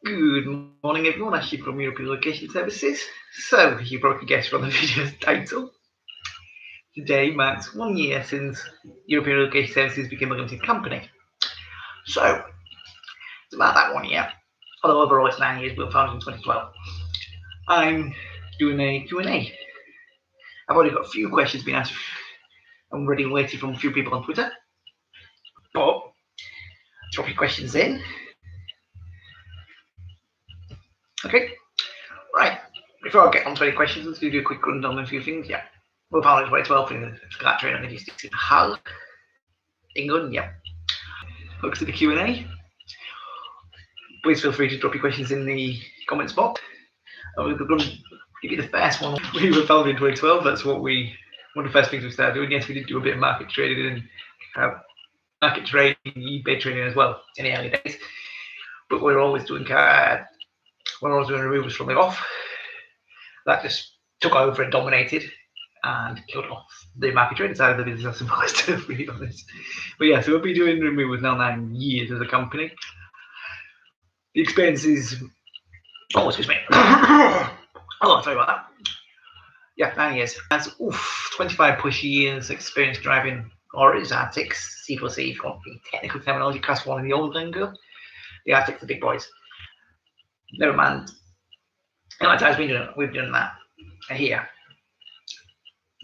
Good morning everyone, Ashley from European Relocation Services. So, as you probably guessed from the video's title, today marks 1 year since European Relocation Services became a limited company. So, it's about that 1 year, although overall it's 9 years, we were founded in 2012. I'm doing a Q&A. I've already got a few questions being asked. I'm already waiting from a few people on Twitter. But, drop your questions in. Okay, right. Before I get on to any questions, let's do a quick rundown on a few things. Yeah, we're founded in 2012 in the flat train and logistics in Hull, England. Yeah. Hooks to the Q&A. Please feel free to drop your questions in the comments box. We're going to give you the first one. We were founded in 2012. That's one of the first things we started doing. Yes, we did do a bit of market trading and market trading, eBay trading as well in the early days. But we're always doing removals from the off. That just took over and dominated and killed off the market trading side of the business, I suppose, to be honest. But yeah, so we'll be doing removals now 9 years as a company. The experience is, oh, excuse me. Oh, sorry about that. Yeah, 9 years. That's 25 plus years experience driving lorries, Arctics, C4C, if you want the technical terminology, class 1 in the old lingo. The Arctics, the big boys. Never mind. How many times we've done that here.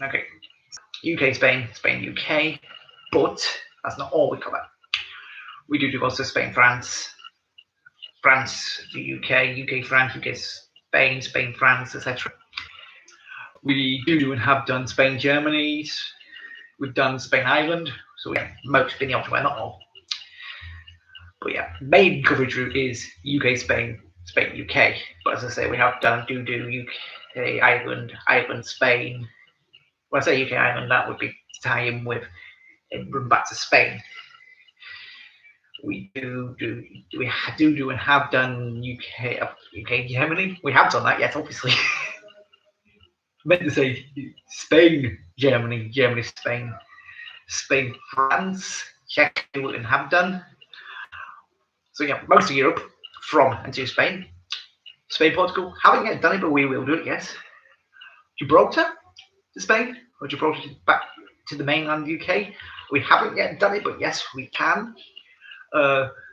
Okay. UK, Spain, Spain, UK, but that's not all we cover. We do also Spain, France, France to UK, UK, France, UK, Spain, Spain, France, etc. We do and have done Spain, Germany. We've done Spain, Ireland. So yeah, most been the option, not all. But yeah, main coverage route is UK, Spain, Spain, UK. But as I say, we have done do UK, Ireland, Ireland, Spain. When I say UK, Ireland, that would be to tie in with and run back to Spain. We do and have done UK, Germany. We have done that, yes, obviously. I meant to say Spain, Germany, Germany, Spain, Spain, France, Czech, and have done. So yeah, most of Europe from and to Spain. Spain, Portugal, haven't yet done it, but we will do it, yes. Gibraltar to Spain, or Gibraltar back to the mainland UK. We haven't yet done it, but yes, we can.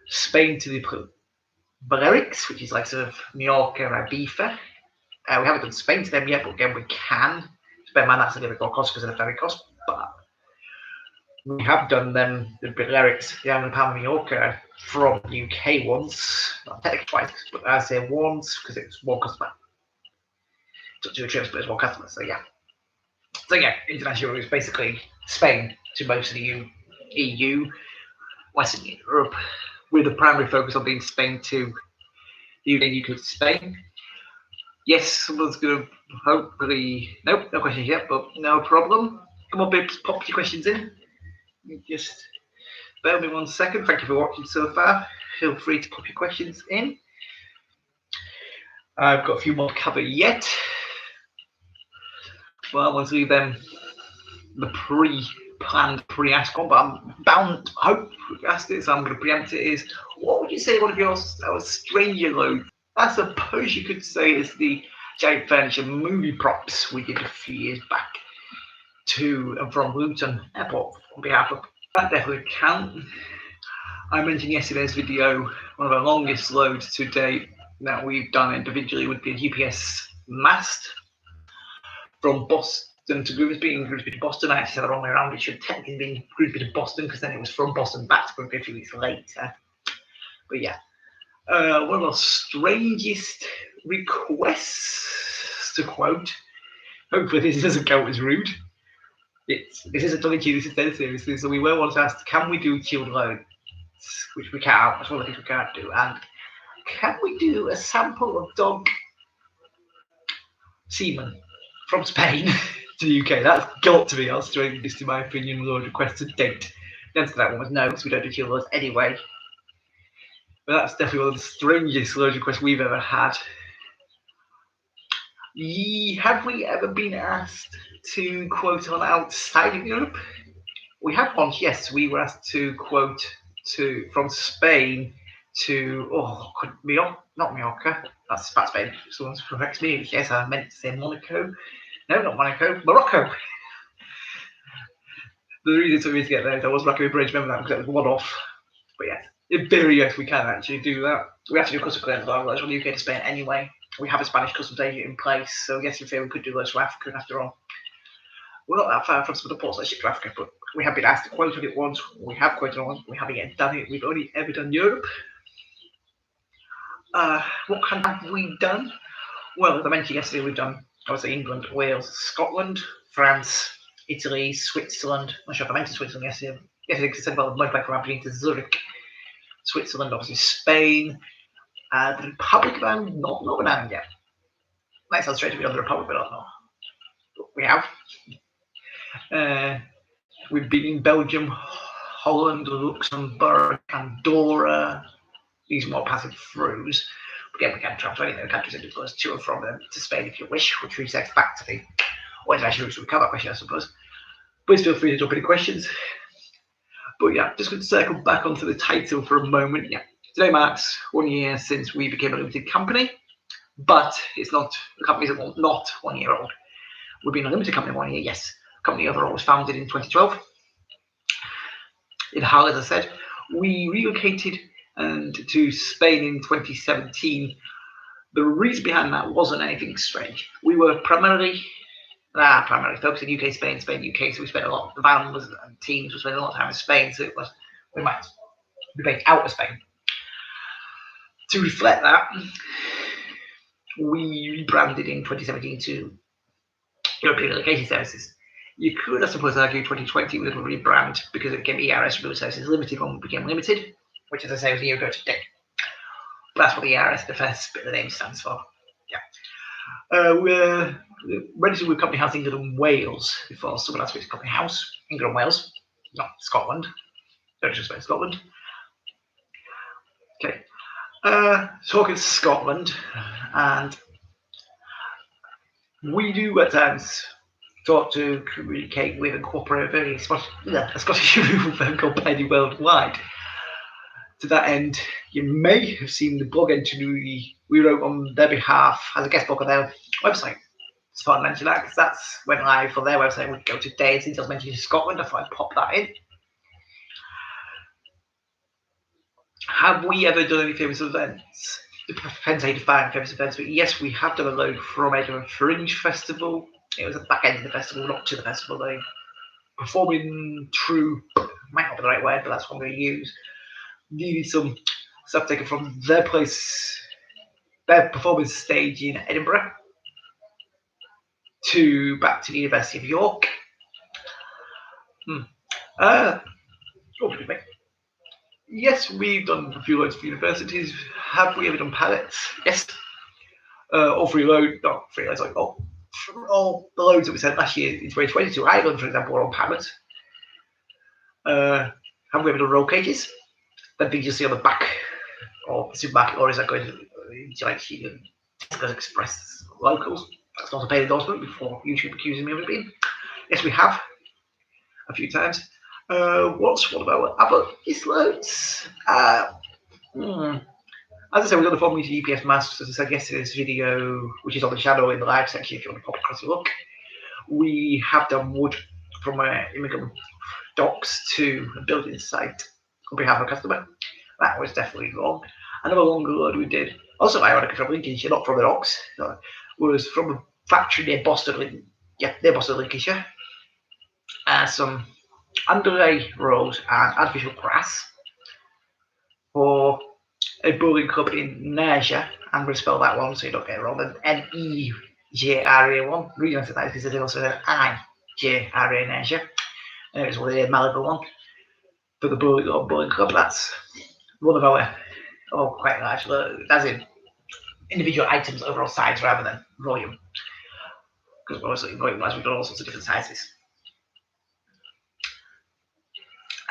Spain to the Balearics, which is like sort of Mallorca, Ibiza. We haven't done Spain to them yet, but again, we can. Bear in mind that's a little bit more cost because of the ferry cost, but we have done them, the Balearics, the Island of Palma, Mallorca from UK once, not technically twice, but I say once because it's one customer. Took 2 trips, but it's one customer, so yeah. So yeah, international is basically Spain to most of the EU, Western Europe, with a primary focus on being Spain to the UK and UK to Spain. Yes, someone's going to hopefully, nope, no questions yet, but no problem. Come on, babes, pop your questions in. Just bear with me 1 second. Thank you for watching so far. Feel free to pop your questions in. I've got a few more to cover yet. Well, I want to leave them the pre-planned pre-asked one, but I'm bound, hope asked it, so I'm going to preempt it. Is what would you say one of your stranger loads? I suppose you could say is the giant furniture movie props we did a few years back to and from Luton Airport on behalf of that definitely count. I mentioned yesterday's video, one of our longest loads to date that we've done individually would be a UPS mast from Boston to Grimsby and Grimsby to Boston. I actually said the wrong way around. It should technically be Grimsby to Boston because then it was from Boston back to Grimsby a few weeks later. But yeah, one of the strangest requests to quote. Hopefully this doesn't count as rude. This isn't talking to you, this is dead seriously. So we were once asked, can we do chilled loads? Which we can't. That's one of the things we can't do. And can we do a sample of dog semen from Spain to the UK? That's got to be our strangest, in my opinion, load request to date. The answer to that one was no, because we don't do chilled loads anyway. But that's definitely one of the strangest load requests we've ever had. Have we ever been asked to quote on outside of Europe? We have once, yes. We were asked to quote from Spain to could not Mallorca. That's Spain. Someone's corrects me. Yes, I meant to say Monaco. No, not Monaco. Morocco. The reason it took me to get there, I was Rockaway Bridge. Remember that because it was one off. But yes, in theory, yes, we can actually do that. We have to do custom clearance as well. That's from the UK to Spain anyway. We have a Spanish customs agent in place, so yes, in theory, we could do those to Africa after all. We're not that far from some of the ports that ship to Africa, but we have been asked to quote on it once. We have quoted on once. We haven't yet done it. We've only ever done Europe. What kind have we done? Well, as I mentioned yesterday, we've done obviously England, Wales, Scotland, France, Italy, Switzerland. I'm not sure if I mentioned Switzerland yesterday. Yesterday, because I said, well, motorbike from Aberdeen to Zurich. Switzerland, obviously Spain, the Republic of Ireland, not Northern Ireland yet. Might sound strange to be on the Republic, but I don't know. But we have. We've been in Belgium, Holland, Luxembourg, Andorra. These are more passive throughs. But again, we can travel to any of the countries and do goes to and from them to Spain if you wish, which resets back to the international routes. We cover that question, I suppose. Please feel free to drop any questions. But yeah, just going to circle back onto the title for a moment. Yeah, today marks 1 year since we became a limited company, but it's not, the company's not 1 year old. We've been a limited company 1 year, yes. The company overall was founded in 2012. In Hull, as I said, we relocated to Spain in 2017. The reason behind that wasn't anything strange. We were primarily focusing UK, Spain, UK. So we spent a lot. The van and teams were spending a lot of time in Spain. So it was we might be based out of Spain. To reflect that, we rebranded in 2017 to European Relocation Services. You could, I suppose, argue 2020 was a rebrand because it became ERS Removal Services Limited when we became limited, which, as I say, was a year ago today. But that's what the ERS, the first bit of the name, stands for. Yeah. We're registered with Company House England and Wales before someone else with Company House England and Wales, not Scotland. Don't just spell Scotland. Okay. Talking Scotland, and we do at times talk to communicate with and cooperate with a Scottish removal firm called Penny Worldwide. To that end, you may have seen the blog entry we wrote on their behalf as a guest blog on their website. Just thought I'd mention that because that's went live for their website. We go today, and since I was mentioning Scotland, I thought I'd pop that in. Have we ever done any famous events? It depends how you define famous events, but yes, we have done a load from Edinburgh Fringe Festival. It was at the back end of the festival, not to the festival. They performing true, might not be the right word, but that's what I'm going to use. Needed some stuff taken from their place, their performance stage in Edinburgh, back to the University of York. Yes, we've done a few loads of universities. Have we ever done pilots? Yes. All the loads that we sent last year in 2020 to Ireland, for example, were on pilots. Have we ever done roll cages? That thing you see on the back or supermarket, or is that going to like Tesco's Express locals? That's not a paid endorsement before YouTube accusing me of it being. Yes, we have a few times. What about other loads? As I said, we've got the form using UPS masks, as I said yesterday's video, which is on the channel in the live section if you want to pop across a look. We have done wood from immigrant docks to a building site on behalf of a customer. That was definitely wrong. Another longer load we did, also ironically from Lincolnshire, not from the docks, was from a factory near Boston, near Boston, Lincolnshire. Some underlay rolls and artificial grass for a brewing club in Nerja. I'm going to spell that one so you don't get it wrong. An Nejra one. The reason I said that is because there's also an IJRA Nerja. It's the Malaga one for the brewing club. That's one of our quite large, as in individual items, overall size rather than volume. Because obviously volume-wise we've got all sorts of different sizes.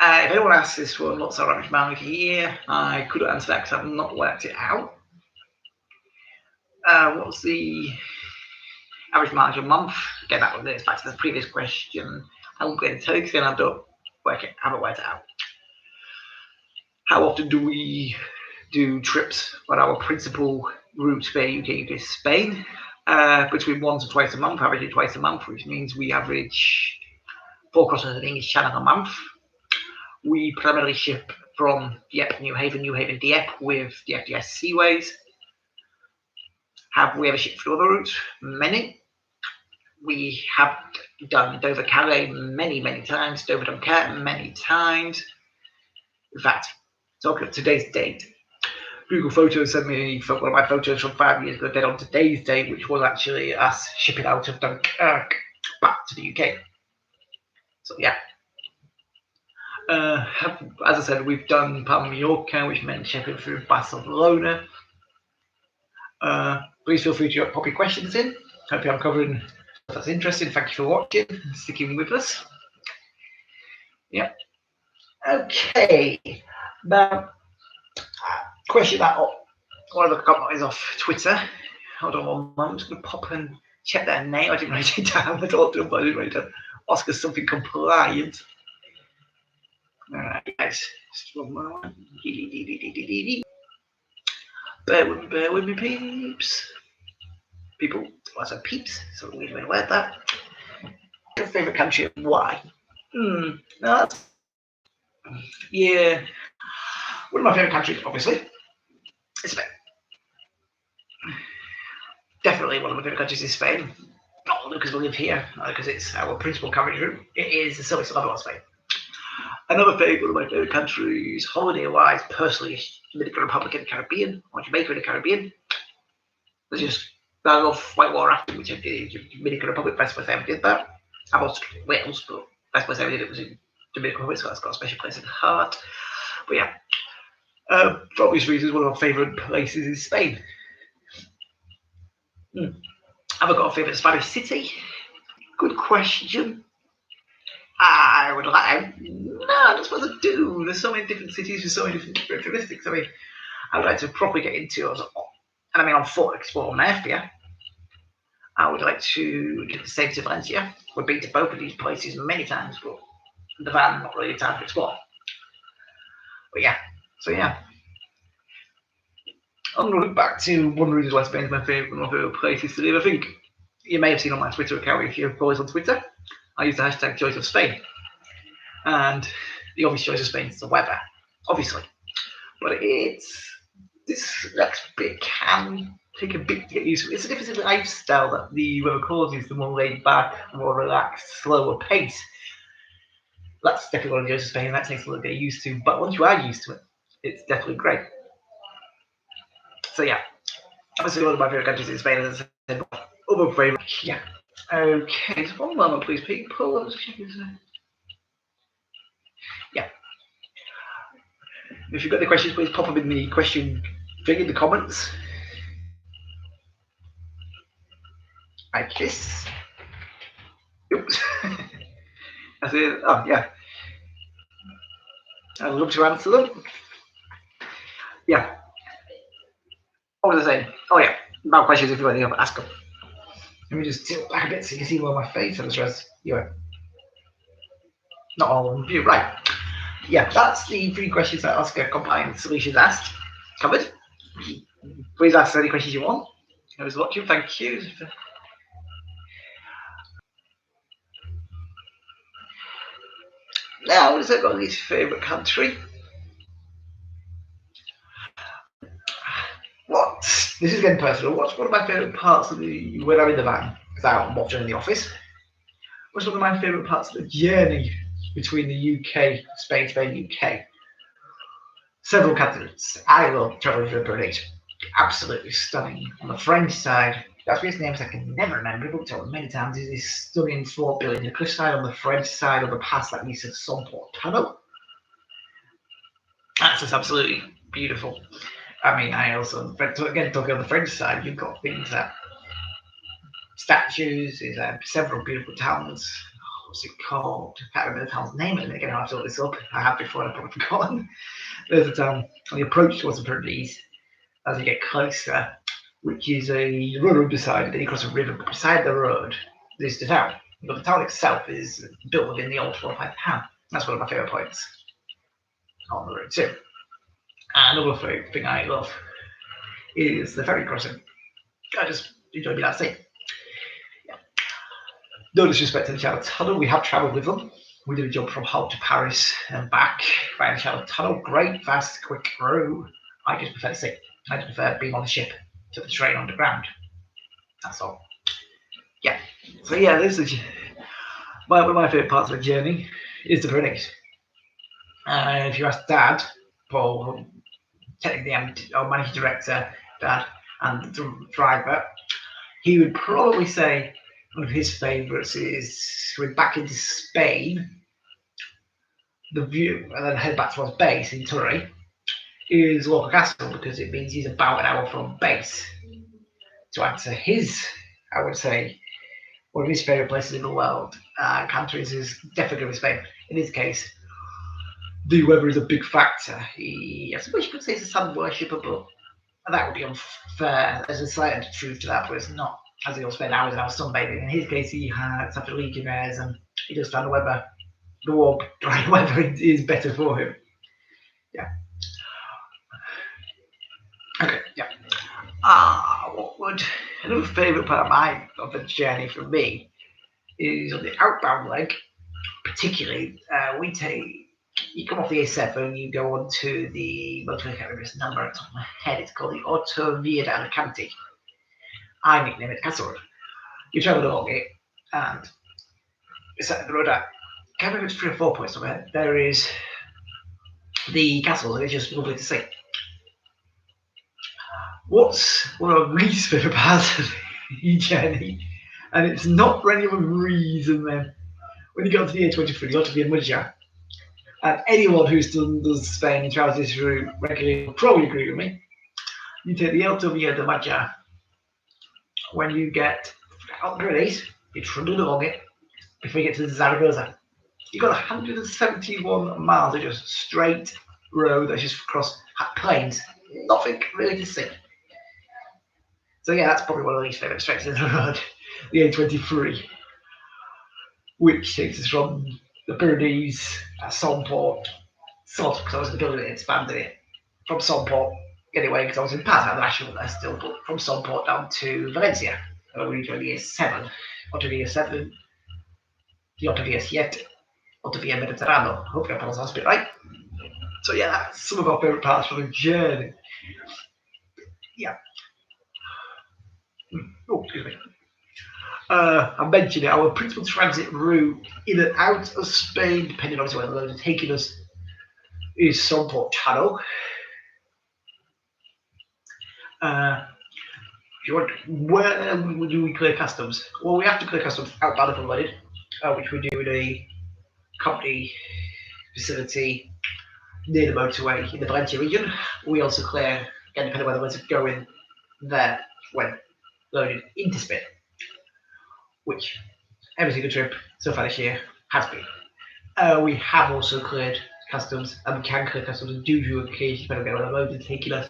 If anyone asks this one, what's our average mileage a year? I couldn't answer that because I've not worked it out. What's the average mileage a month? Again, that relates back to the previous question. I'm going to tell you because then I haven't worked it out. How often do we do trips on our principal route for UK to Spain between once or twice a month, averaging twice a month, which means we average 4 crossings of the English Channel a month. We primarily ship from Dieppe, New Haven, Dieppe with the FDS Seaways. Have we ever shipped through other routes? Many. We have done Dover Calais many times, Dover Dunkerque many times. In fact, talking of today's date, Google Photos sent me one of my photos from 5 years ago, dead on today's date, which was actually us shipping out of Dunkirk back to the UK. So yeah. As I said, we've done Palma Mallorca, which meant shipping through Barcelona. Please feel free to pop your questions in. Hope I'm covering stuff that's interesting. Thank you for watching and sticking with us. Yeah. Okay. Now, question that one of the comments off Twitter. Hold on one moment. I'm just going to pop and check their name. I didn't write it down. I don't know, but I didn't write it down. Oscar something compliant. All right, guys. Just one moment. Bear with me, peeps. People, I said peeps, so we've been aware of that. Your favourite country and why? No, that's, yeah. One of my favourite countries, obviously, is Spain. Definitely one of my favourite countries is Spain. Not only because we live here, not because it's our principal coverage route. It is the service love of Spain. Another one of my favourite countries, holiday-wise, personally, is Dominican Republic in the Caribbean, or Jamaica in the Caribbean. There's just I love whitewater rafting, which I did in Dominican Republic. Best place I ever did that. I've also done Wales, but best place I ever did it was in Dominican Republic, so that's got a special place in the heart. But yeah, for obvious reasons, one of my favourite places is Spain. Have I got a favourite Spanish city? Good question. I would like. No, I don't suppose I do. There's so many different cities with so many different characteristics. I mean, I would like to properly get into it. And I mean, on foot, explore on earth, yeah. I would like to do the same to Valencia. We've been to both of these places many times, but the van, not really time to explore. But yeah, so yeah. I'm going to look back to one of the reasons why Spain is one of my favourite places to live. I think you may have seen on my Twitter account, if you're always on Twitter, I use the hashtag Choice of Spain. And the obvious choice of Spain is the weather, obviously. But this next bit can take a bit to get used to. It's a different lifestyle that the weather causes, the more laid back, more relaxed, slower pace. That's definitely one of the joys of Spain. That takes a little bit used to, but once you are used to it, it's definitely great. So yeah, obviously one of my favourite countries is Spain, as I said. Other favourite, yeah. Okay, just one moment, please, people. Yeah. If you've got any questions, please pop them in the question thing in the comments. Like this. Oops. That's it. Oh, yeah. I'd love to answer them. Yeah. What was I saying? Oh, yeah. About questions, if you've got any, ask them. Let me just tilt back a bit so you can see more of my face and the rest. Yeah. Not all of them. View. Right. Yeah, that's the 3 questions that Oscar Compliance Solutions asked. Covered. Please ask any questions you want. I was watching. Thank you. Now, has I got his favourite country? This is getting personal. What's one of my favourite parts of the when I'm in the van? Because I'm watching in the office. What's one of my favourite parts of the journey between the UK, Spain, UK? Several candidates. I love travelling through the Pyrenees. Absolutely stunning. On the French side, that's his names I can never remember. I've looked at it many times. Is this stunning Fort Billy, the cliffside on the French side of the pass that leads to Somport Tunnel. That's just absolutely beautiful. I mean, I also, again, talking on the French side, you've got things that statues, there's several beautiful towns. What's it called? I can't remember the town's name. And again, I have to look this up. I have before, I've probably forgotten. There's a town on the approach towards the Pyrenees as you get closer, which is a road beside, then you cross a river, but beside the road, there's the town. But the town itself is built within the old fortified town. That's one of my favourite points on the road too. Another thing I love is the ferry crossing. I just enjoy being at sea. Yeah. No disrespect to the Channel Tunnel, we have travelled with them. We did a jump from Hull to Paris and back by the Channel Tunnel. Great, fast, quick route. I just prefer the sea. I just prefer being on the ship to the train underground. That's all. Yeah. So yeah, this is one of my favourite parts of the journey is the Pyrenees. If you ask Dad, Paul, technically our managing director, Dad, and the driver, he would probably say one of his favourites is going back into Spain. The view, and then head back towards base in Turry, is Walker Castle because it means he's about an hour from base. To answer his, I would say, one of his favourite places in the world, countries is definitely Spain. In his case, the weather is a big factor. I suppose you could say he's a sun worshipper, but that would be unfair. There's a slight truth to that, but it's not, as he'll spend hours and hours sunbathing. In his case, he has such a Legionnaires and he does find the warm, dry weather is better for him. Yeah. Okay, yeah. What would another favourite part of the journey for me is on the outbound leg, particularly. You come off the A7, you go on to the motorway. I can't remember its number on top of my head. It's called the Autovia de Alicante. I nickname it Castle Road. You travel along it, and it's at the road at, I can't remember if it's 3 or 4 points somewhere. There is the castle, and it's just lovely to see. What's one of my least favourite parts of the journey, and it's not for any other reason then, when you get onto the A23, you ought to be in Murcia. And anyone who's does Spain and travels this route regularly will probably agree with me. You take the Autovia de Murcia. When you get out the Pyrenees, you trundle along it before you get to Zaragoza. You've got 171 miles of just straight road that's just across plains. Nothing really to see. So yeah, that's probably one of the least favourite stretches of the road, the A23, which takes us from the Pyrenees, Somport, because I was in the building it, expanded it, from Somport, anyway, because I was in part of the national there still, but from Somport down to Valencia, where we joined the A7, Autovia 7, the Autovia 7, Autovia Mediterrano. Hopefully I pronounced that a bit right. So yeah, that's some of our favourite parts from the journey. Yeah. Oh, excuse me. I mentioned it, our principal transit route in and out of Spain, depending on where the road is taking us, is Somport Channel. If you want, where do we clear customs? Well, we have to clear customs outbound if unloaded, which we do in a company facility near the motorway in the Valencia region. We also clear, again, depending on where the roads are going, there when loaded into Spain, which every single trip so far this year has been. We have also cleared customs, and we can clear customs and do occasionally depending on where the roads are taking us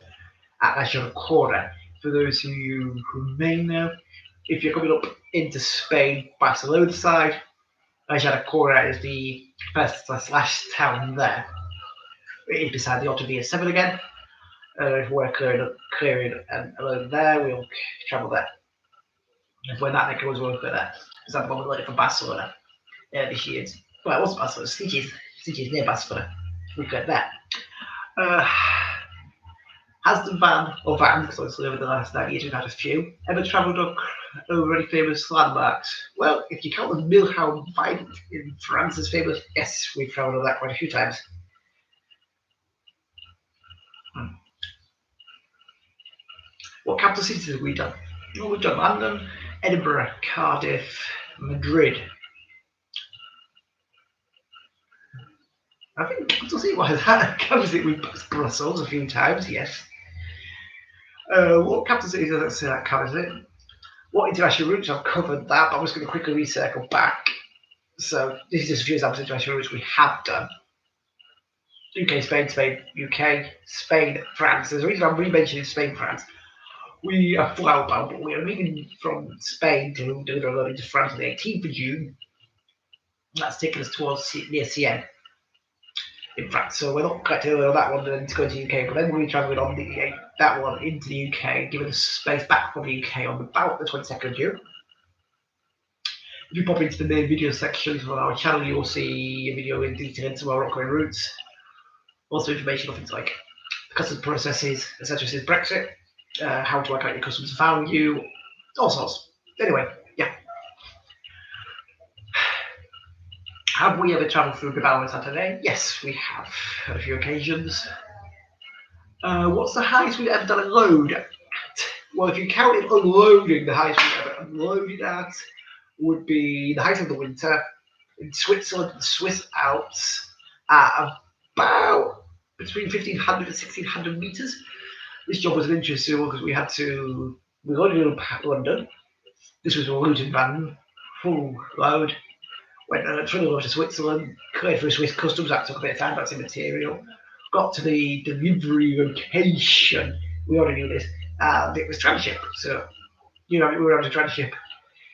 at National Corner. For those of you who may know, if you're coming up into Spain, Barcelona side, National Corner is the first slash town there. It is beside the Autovia 7 again. If we're clearing and alone there, we'll travel there. If we're that neck of we'll go there. Because at the moment, like from Barcelona, this year, well, it wasn't Barcelona, Sitges near Barcelona. We go there. Has the van, because obviously over the last 9 years we've had a few, ever travelled over any famous landmarks? Well, if you count the Milhouse Viaduct in France as famous, yes, we've travelled over that quite a few times. What capital cities have we done? Well, we've done London, Edinburgh, Cardiff, Madrid. I think capital city-wise, that covers it. We've passed Brussels a few times, yes. What capital cities does that say that covers it? What international routes? I've covered that, but I'm just going to quickly recircle back. So this is just a few examples of international routes we have done. UK, Spain, UK, Spain, France. There's a reason I'm re-mentioning Spain, France. We are full outbound, but we are leaving from Spain to deliver a load into France on the 18th of June. That's taking us towards near Sienne. in France. So we're not collecting on that one and then to go to the UK, but then we're travelling on that one into the UK, giving us space back from the UK on about the 22nd of June. If you pop into the main video section of our channel, you will see a video in detail into our rockaway routes. Also information on things like customs processes, etc. Since Brexit, how to work out your customs value, all sorts. Anyway, yeah. Have we ever travelled through Bilbao on Saturday? Yes, we have on a few occasions. What's the highest we've ever done a load at? Well, if you counted unloading, the highest we've ever unloaded at would be the height of the winter in Switzerland, the Swiss Alps, at about between 1,500 and 1,600 meters. This job was an interesting one because we loaded up at London. This was a loaded van, full load. Went over to Switzerland, cleared through Swiss customs, that took a bit of time, that's immaterial. Got to the delivery location, we already knew this, it was tranship. So, we were on a tranship.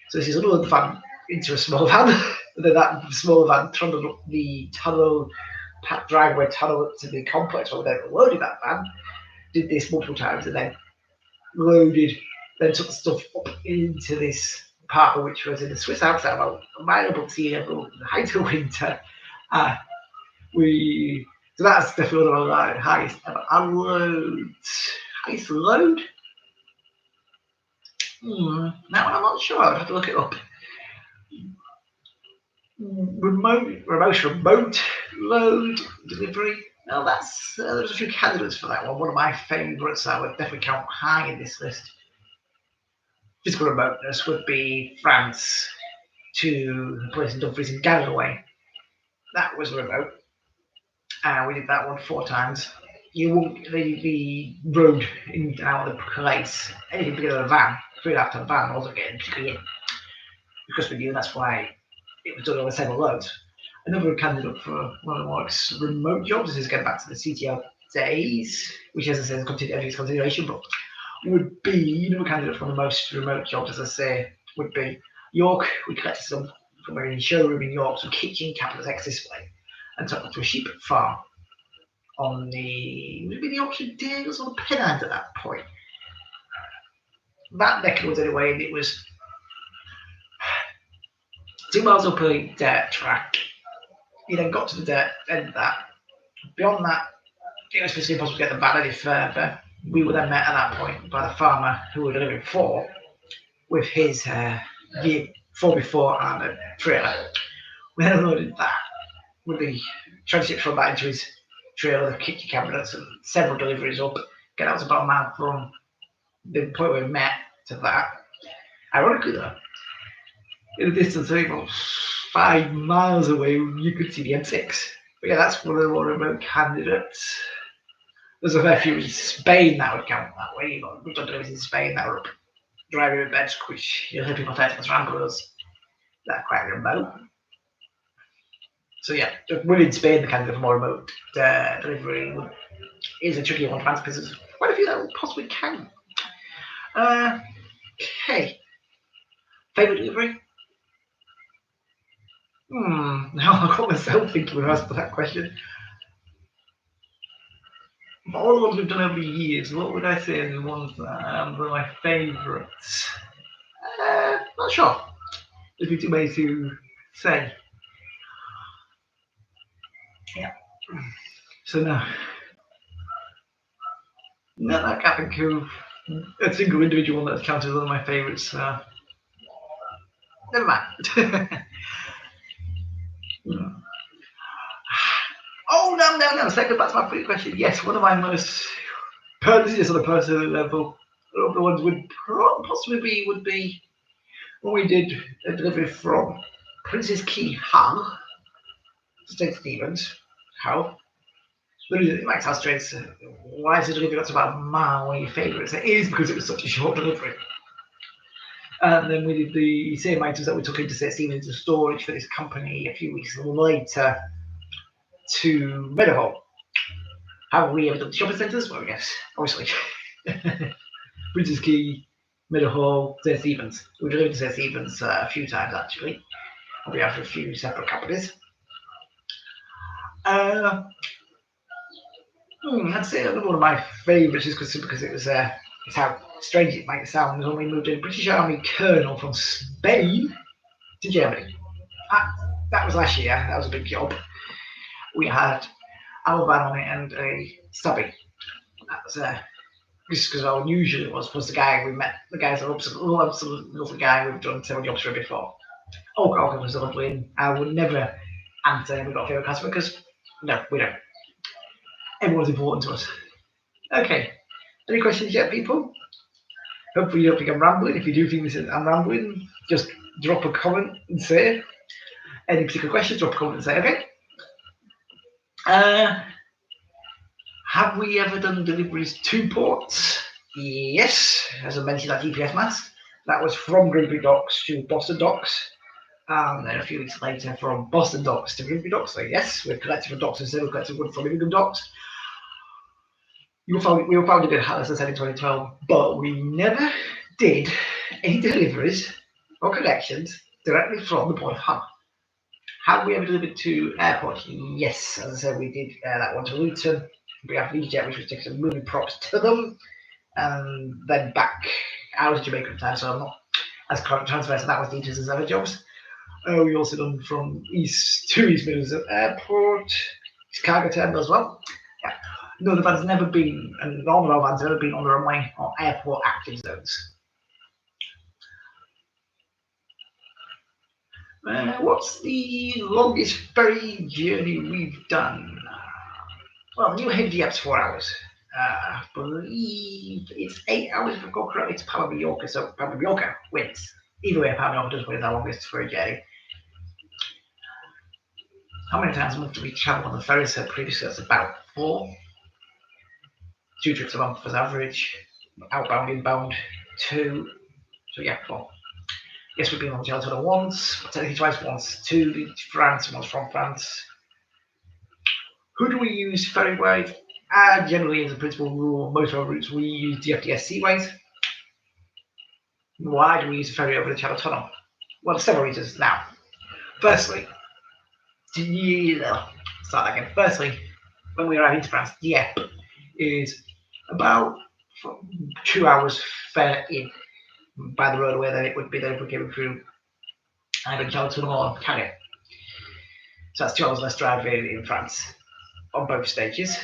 So this is another van into a small van, and then that small van trundled up the tunnel, driveway tunnel up to the complex where we then loaded that van, did this multiple times, and then took the stuff up into this part which was in the Swiss Alps, about a mile above sea level, in the height of winter. So that's definitely one of our highest ever unload. Highest load? Now I'm not sure, I'd have to look it up. Remote load delivery. No, there's a few candidates for that one. One of my favourites I would definitely count high in this list. Physical remoteness would be France to a place in Dumfries in Galloway. That was remote. We did that one 4 times. You won't the road in and out of the place, anything bigger than a van, 3.5 ton van wasn't getting particularly in. Because we knew that's why it was done over several loads. Another candidate for one of the more remote jobs, this is getting back to the CTL days, which as I said is continuation, but would be another candidate for the most remote jobs, as I say, would be York. We collected some from a showroom in York, some kitchen cabinets ex-display, and took them to a sheep farm on the Yorkshire Dales or Pennines at that point. That neck of the woods anyway, and it was 2 miles up a dirt track. You then got to the dirt end of that. Beyond that, it was physically impossible to get the van any further. We were then met at that point by the farmer who were delivering 4 with his 4x4 and a trailer. We then unloaded that with the transit from that into his trailer, the kitchen cabinets, and several deliveries up. Get out to about a mile from the point where we met to that. Ironically, though, in the distance, about 5 miles away, you could see the M6. But yeah, that's one of the more remote candidates. There's a fair few in Spain that would count that way. We've done deliveries in Spain that were up driving with beds, which you'll hear people say to us ramblers that are quite remote. So yeah, within Spain, the candidate for more remote delivery is a tricky one to answer because there's quite a few that possibly can. Okay. Favourite delivery? Now I've got myself thinking when I asked that question. Of all the ones we've done over the years, what would I say are the ones that were my favourites? Not sure. There'd be too many to say. Yeah. So no, I can't think of a single individual one that's counted as one of my favourites. Never mind. Oh no! Second back to my previous question. Yes, one of my most this on a personal level. The ones would possibly be when we did a delivery from Prince's Quay, Hull, St Stephen's, Hull. It might sound strange. Why is the delivery got to about a mile? One of your favourites? It is because it was such a short delivery. And then we did the same items that we took into St Stephen's into storage for this company a few weeks later to Meadowhall. Have we ever done shopping centres? Well, yes, obviously. Prince's Quay, Meadowhall, St Stephen's. We've delivered to St Stephen's a few times actually, on behalf of a few separate companies. I'd say another one of my favourites is because it was it's how strange it might sound, was when we moved a British Army colonel from Spain to Germany. That was last year. That was a big job. We had our van on it and a stubby. That was just because how unusual it was the guy we met. The guy's an absolute lovely guy we've done several jobs for before. Oh, God, it was lovely. And I would never answer we've got a favourite customer because, no, we don't. Everyone's important to us. Okay. Any questions yet, people? Hopefully you don't think I'm rambling. If you do think I'm rambling, just drop a comment and say any particular questions, drop a comment and say, okay. Have we ever done deliveries to ports? Yes, as I mentioned, that DPS mass. That was from Grimsby Docks to Boston Docks. And then a few weeks later from Boston Docks to Grimsby Docks. So yes, we're collecting from docks instead of collecting wood from Immingham Docks. We were founded in, as I said, in 2012, but we never did any deliveries or collections directly from the port of Hull. Have we ever delivered to airports? Yes, as I said, we did that one to Luton. We have EasyJet, which was taking some moving props to them, and then back. I was in Jamaica at the time, so I'm not as transferred, so that was details as other jobs. We also done from East Midlands Airport, East Cargo Terminal as well. Yeah. No, the van's never been, and all of our vans have never been on the runway or airport active zones. What's the longest ferry journey we've done? Well, New Hampshire's 4 hours. I believe it's 8 hours if I go correctly to Palma Mallorca, so Palma Mallorca wins. Either way, Palma Mallorca does win the longest ferry journey. How many times a month do we travel on the ferry? So previously that's about 4. 2 trips a month as average. Outbound, inbound, 2. So yeah, 4. Yes, we've been on the Channel Tunnel once, technically twice, once to France, once from France. Who do we use ferry-wise? Generally, as a principal rule, most of our routes we use DFDS Seaways. Why do we use a ferry over the Channel Tunnel? Well, several reasons now. Firstly, Firstly, when we arrive into France, Dieppe is about 2 hours further in by the roadway than it would be if we came through either Channel Tunnel or Calais. So that's 2 hours less drive in France on both stages.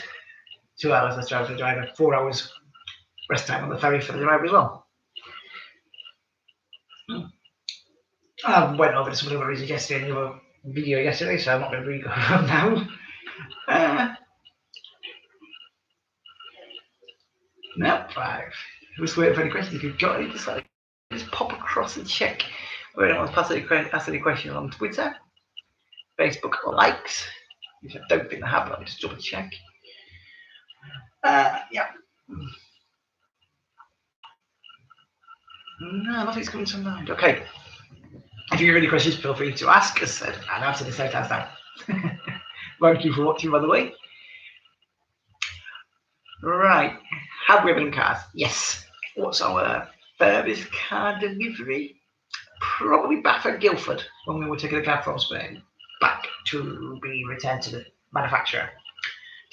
2 hours less drive for the driver, 4 hours rest time on the ferry for the driver as well. I went over some of the reasons yesterday in the other video yesterday, so I'm not going to re-go over them now. No, 5. Just waiting for any questions. If you've got any, just pop across and check. Or anyone wants to ask any questions on Twitter, Facebook, or likes, which I don't think they have, but I'll just double check. Yeah. No, nothing's coming to mind. Okay. If you have any questions, feel free to ask us, and answer the same time now. Thank you for watching, by the way. Right. Have we ever done cars? Yes. What's our furthest car delivery? Probably back at Guildford, when we were taking a car from Spain back to be returned to the manufacturer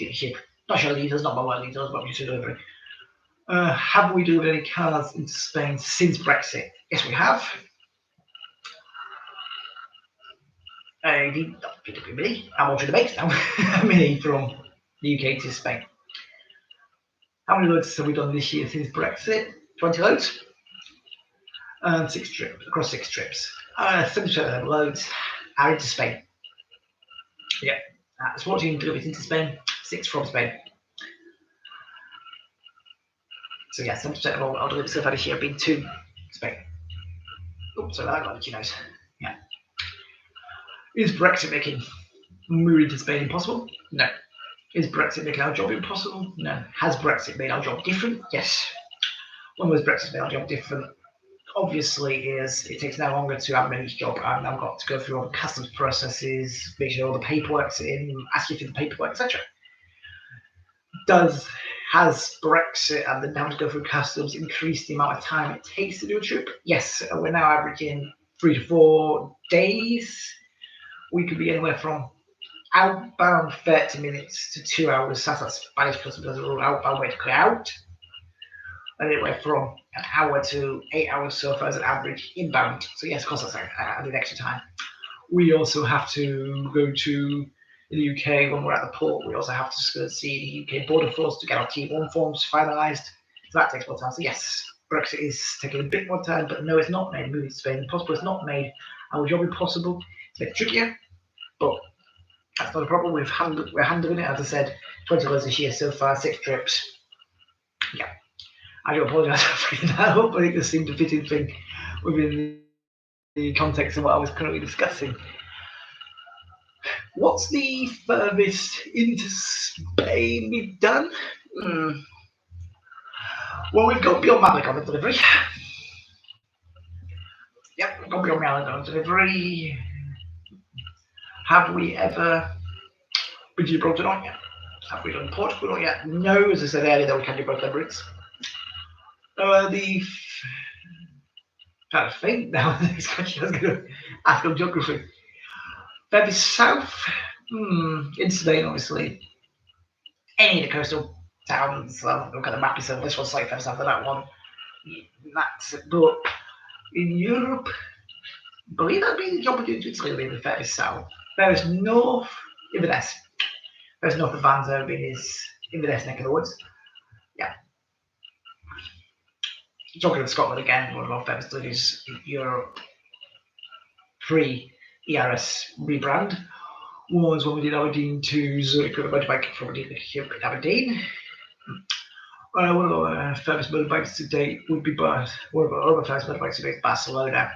dealership. Not sure details, not my word details, but we should delivery. Have we delivered any cars into Spain since Brexit? Yes, we have. I'm also the base now. A Mini from the UK to Spain. How many loads have we done this year since Brexit? 20 loads. And 6 trips, across 6 trips. 70% of the loads are into Spain. Yeah, that's 14 deliveries into Spain, 6 from Spain. So yeah, 70% of all our deliveries so far this year have been to Spain. Oh, sorry, I got itchy nose. Yeah. Is Brexit making moving to Spain impossible? No. Is Brexit making our job impossible? No. Has Brexit made our job different? Yes. When was Brexit made our job different? Obviously, it takes now longer to have managed job. I've now got to go through all the customs processes, make sure all the paperwork's in, ask you for the paperwork, etc. Has Brexit and the having to go through customs increased the amount of time it takes to do a trip? Yes, we're now averaging 3 to 4 days. We could be anywhere from outbound 30 minutes to 2 hours. That's Spanish customers are outbound way to clear out. And it went from an hour to 8 hours so far as an average inbound. So yes, of course that's added extra time. We also have to go to in the UK when we're at the port. We also have to go see the UK Border Force to get our T1 forms finalised. So that takes more time. So yes, Brexit is taking a bit more time, but no, it's not made moving to Spain impossible. It's not made our job impossible. It's a bit trickier, but that's not a problem. We're handling it. As I said, 20 loads this year so far, 6 trips. Yeah, I do apologise for freaking that up, but it just seemed to fit in thing within the context of what I was currently discussing. What's the furthest into Spain we've done? Well, we've got beyond Malaga delivery. Yep, we've got beyond Malaga delivery. Have we ever been to Gibraltar? Not yet. Have we done Portugal? Not yet. No, as I said earlier, though, we can do both routes. Trying to think now. The next question I was going to ask on geography. Further south, in Spain, obviously. Any of the coastal towns. Look at the map yourself. This one's slightly further south than that one. That's it. But in Europe, I believe that'd be the job to Italy, the furthest south. Furthest north, Inverness. Furthest north of Vanzo is Inverness neck of the woods. Yeah. Talking of Scotland again, one of our furthest studies in Europe pre-ERS rebrand was when we did Aberdeen to Zurich with a motorbike from Aberdeen. One of our furthest motorbikes to date would be one of our other first motorbikes to date, Barcelona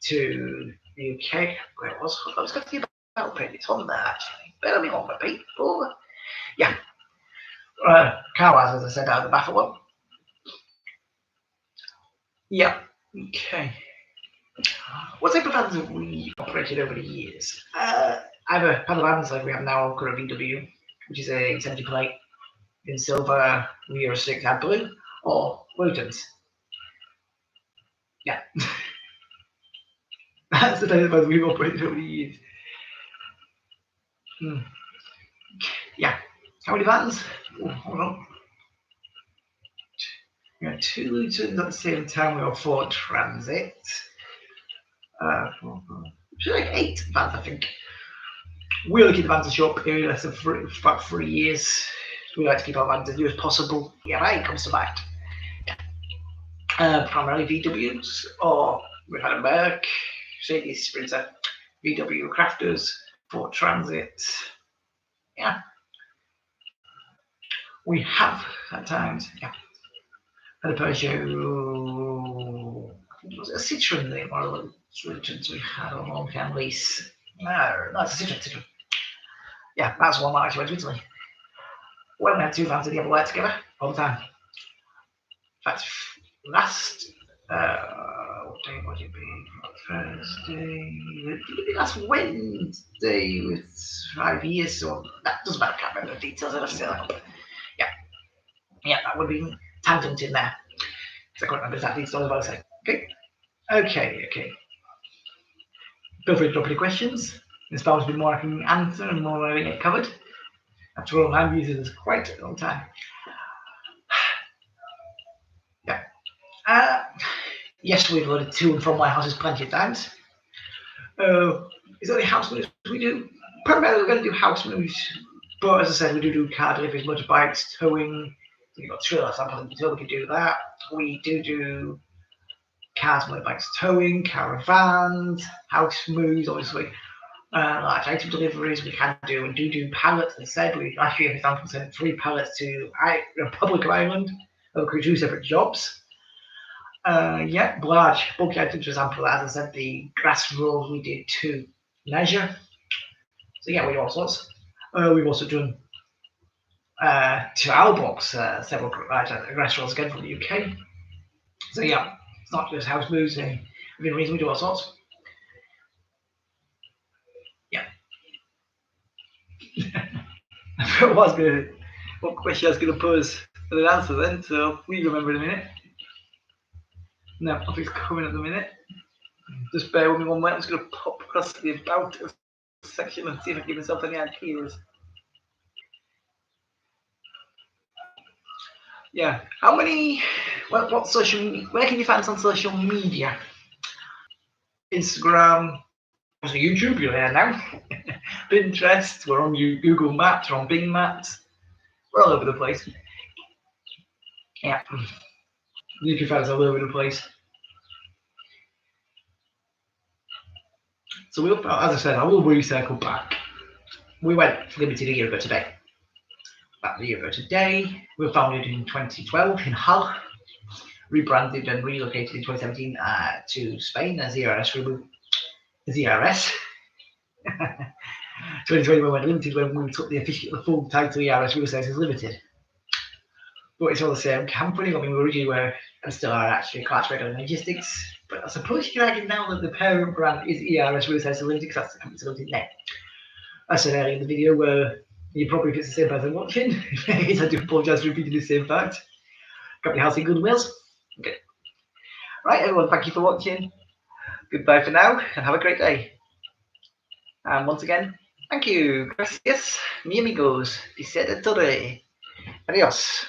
to the UK. Where it was? I was going to see about it. It's on there actually. Better me on my people. Yeah. Car-wise, as I said, out of the Baffle one. Yeah. Okay. What type of vans have we operated over the years? Either panel vans like we have now, current VW, which is a 70 plate in silver, Euro 6 and blue, or Remoteness. Yeah. That's the type of vans we've operated over the years. Yeah. How many vans? Oh, hold on. We had 2 Lutons at the same time. We have 4 Transit. Like 8 vans, I think. We're looking at the vans a short period, less than about 3 years. We like to keep our vans as new as possible. Yeah, right, it comes to mind. Yeah. Primarily VWs, or we've had a Merc, Mercedes Sprinter, VW Crafters, Ford Transit. Yeah. We have at times, yeah. Had a Peugeot, was it a Citroen name or the Citroens we had on long-term lease? No, it's a Citroen. Yeah, that's one that actually went to Italy. When we had 2 vans in the other work together all the time. In fact, last what day would it be? Thursday. Last Wednesday with 5 years, so that doesn't matter. I can't remember the details. I'll still up. Yeah, that would be tangent in there. So I can't remember exactly what I was saying. Okay. Feel free to drop any questions. There's bound to be more I can answer and more I get covered. After all, I've used it as quite a long time. Yeah. Yes, we've loaded to and from my houses plenty of times. Is there any house moves we do? Primarily, we're going to do house moves, but as I said, we do car deliveries, motorbikes, towing. You've got trailer samples until we can do that. We do cars, motorbikes, towing, caravans, house moves, obviously. Large item deliveries we can do, and do pallets. As I said, we actually, for example, sent 3 pallets to Republic of Ireland over 2 separate jobs. Large bulky items, for example, as I said, the grass rolls we did to Leisure. So yeah, we do all sorts. We've also done to our box several grass rolls again from the UK. So yeah, it's not just house moves. Within reason, we do all sorts. Yeah. What question I was going to pose and an answer then, so we remember in a minute. No, nothing's coming at the minute. Just bear with me one moment. I'm just going to pop across the about section and see if I can give myself any ideas. Yeah. How many? What social? Where can you find us on social media? Instagram, YouTube. You're there now. Pinterest. We're on Google Maps. We're on Bing Maps. We're all over the place. Yeah. You can find us all over the place. So we'll, as I said, I will recircle back. We went limited a year ago today. About a year ago today. We were founded in 2012 in Hull, rebranded and relocated in 2017 to Spain as ERS Removal. As ERS. 2020 we went limited when we took the full title ERS Resources Limited. But it's all the same company. I mean, we originally were and still are actually class regular logistics. But I suppose you can argue now that the parent brand is ERS Resources Limited because that's the company's limited name. I said earlier in the video where you probably if it's the same person watching. I do apologise for repeating the same fact. Company house in Good Wales. Okay. Right, everyone, thank you for watching. Goodbye for now and have a great day. And once again, thank you. Gracias, mi amigos. Adiós.